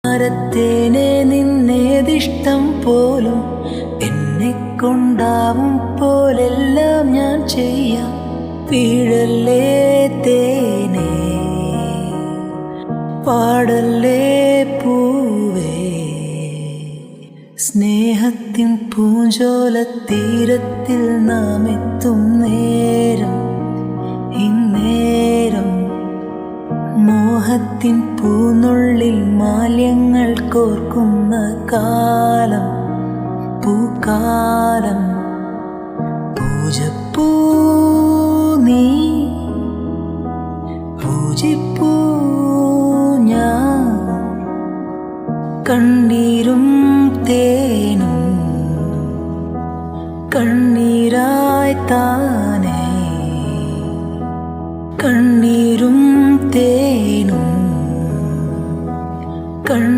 മരത്തേനെ നിന്നേതിഷ്ടം പോലും എന്നെ കൊണ്ടാവും പോലെല്ലാം ഞാൻ ചെയ്യാം. വീഴല്ലേ തേനേ, പാടല്ലേ പൂവേ, സ്നേഹത്തിൻ പൂഞ്ചോലത്തീരത്തിൽ നാം എത്തും നേരം, ഇന്നേരം മോഹത്തിൻ പൂനുള്ളിൽ മാല്യങ്ങൾ കോർക്കുന്ന കാലം, പൂക്കാലം. പൂജപ്പൂ നീ, പൂജിപ്പൂ ഞാൻ, കണ്ണീരും തേനും കണ്ണീരായി താ